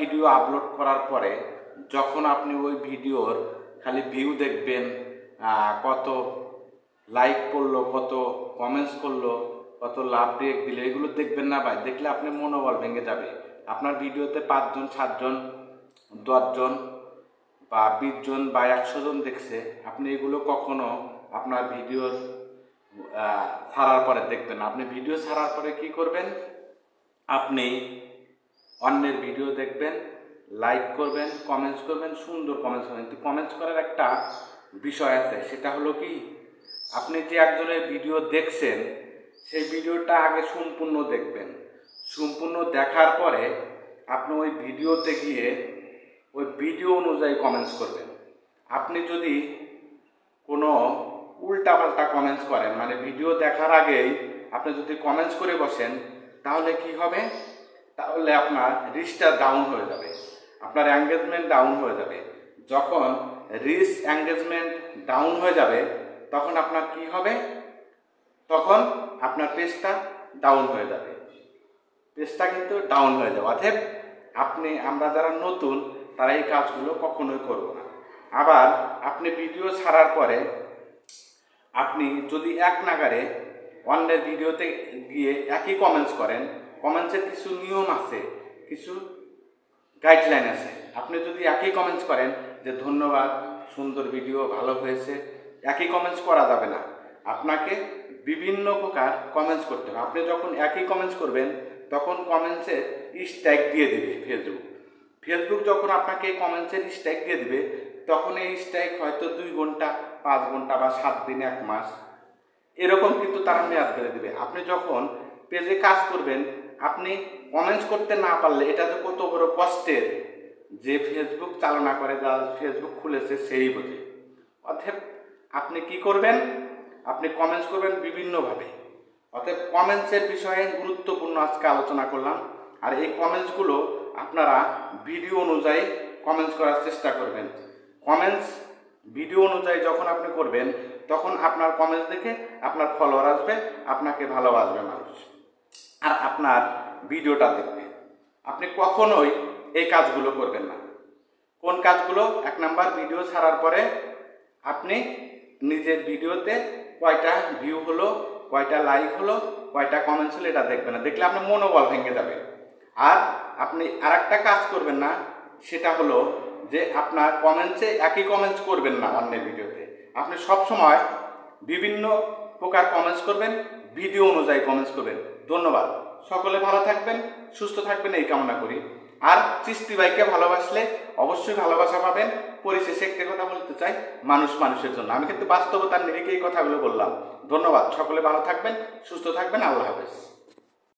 Video upload করার পরে যখন আপনি ওই ভিডিওর খালি ভিউ দেখবেন, কত লাইক করলো, কত কমেন্টস করলো, কত লাভ রিয়েক্ট দিলে, এগুলো দেখবেন না ভাই। দেখলে আপনার মনোবল ভেঙে যাবে। আপনার ভিডিওতে 5 জন 7 জন 10 জন বা 20 জন বা 100 জন দেখছে, আপনি এগুলো কখনো আপনার ভিডিওর ছাড়ার পরে দেখবেন না। আপনি ভিডিও ছাড়ার পরে কি করবেন, আপনি অন্যের ভিডিও দেখবেন, লাইক করবেন, কমেন্টস করবেন, সুন্দর কমেন্টস করবেন। কিন্তু কমেন্টস করার একটা বিষয় আছে, সেটা হলো কি, আপনি যে একজনের ভিডিও দেখছেন সেই ভিডিওটা আগে সম্পূর্ণ দেখবেন। সম্পূর্ণ দেখার পরে আপনি ওই ভিডিওতে গিয়ে ওই ভিডিও অনুযায়ী কমেন্টস করবেন। আপনি যদি কোনো উল্টাপাল্টা কমেন্টস করেন, মানে ভিডিও দেখার আগেই আপনি যদি কমেন্টস করে বসেন, তাহলে কি হবে, তাহলে আপনার রিচটা ডাউন হয়ে যাবে, আপনার এঙ্গেজমেন্ট ডাউন হয়ে যাবে। যখন রিচ এঙ্গেজমেন্ট ডাউন হয়ে যাবে তখন আপনার কি হবে, তখন আপনার পেজটা ডাউন হয়ে যাবে, পেজটা কিন্তু ডাউন হয়ে যাবে। অতএব আমরা যারা নতুন তারা এই কাজগুলো কখনোই করব না। আবার আপনি ভিডিও ছাড়ার পরে আপনি যদি এক নাগারে অন্যের ভিডিওতে গিয়ে একই কমেন্টস করেন, কমেন্টসের কিছু নিয়ম আছে, কিছু গাইডলাইন আছে। আপনি যদি একই কমেন্টস করেন যে ধন্যবাদ, সুন্দর ভিডিও, ভালো হয়েছে, একই কমেন্টস করা যাবে না। আপনাকে বিভিন্ন প্রকার কমেন্টস করতে হবে। আপনি যখন একই কমেন্টস করবেন তখন কমেন্টসে স্ট্যাগ দিয়ে দেবে ফেসবুক যখন আপনাকে এই কমেন্টসের স্ট্যাগ দিয়ে দেবে, তখন এই স্ট্যাগ হয়তো 2 ঘন্টা, 5 ঘন্টা বা 7 দিন, 1 মাস, এরকম কিন্তু তারা মেয়াদ করে দেবে। আপনি যখন পেজে কাজ করবেন, আপনি কমেন্টস করতে না পারলে এটা তো কত বড় কষ্টের, যে ফেসবুক চালনা করে, যা ফেসবুক খুলেছে সেই বোঝে। অতএব আপনি কি করবেন, আপনি কমেন্টস করবেন বিভিন্নভাবে। অতএব কমেন্টসের বিষয়ে গুরুত্বপূর্ণ আজকে আলোচনা করলাম। আর এই কমেন্টসগুলো আপনারা ভিডিও অনুযায়ী কমেন্টস করার চেষ্টা করবেন। কমেন্টস ভিডিও অনুযায়ী যখন আপনি করবেন, তখন আপনার কমেন্টস দেখে আপনার ফলোয়ার আসবে, আপনাকে ভালোবাসবে মানুষ, আর আপনার ভিডিওটা দেখবে। আপনি কখনোই এই কাজগুলো করবেন না। কোন কাজগুলো? 1 নাম্বার, ভিডিও ছাড়ার পরে আপনি নিজের ভিডিওতে কয়টা ভিউ হলো, কয়টা লাইক হলো, কয়টা কমেন্টস হলো, এটা দেখবেন না। দেখলে আপনার মনোবল ভেঙে যাবে। আর আপনি আরেকটা কাজ করবেন না, সেটা হলো যে আপনার কমেন্টসে একই কমেন্টস করবেন না অন্যের ভিডিওতে। আপনি সব সময় বিভিন্ন প্রকার কমেন্টস করবেন, ভিডিও অনুযায়ী কমেন্টস করবেন। ধন্যবাদ। সকলে ভালো থাকবেন, সুস্থ থাকবেন, এই কামনা করি। আর চিস্তি ভাইকে ভালোবাসলে অবশ্যই ভালোবাসা পাবেন। পরিশেষে একটা কথা বলতে চাই, মানুষ মানুষের জন্য। আমি কিন্তু বাস্তবতার নিরিখে এই কথাগুলো বললাম। ধন্যবাদ। সকলে ভালো থাকবেন, সুস্থ থাকবেন। আল্লাহ হাফেজ।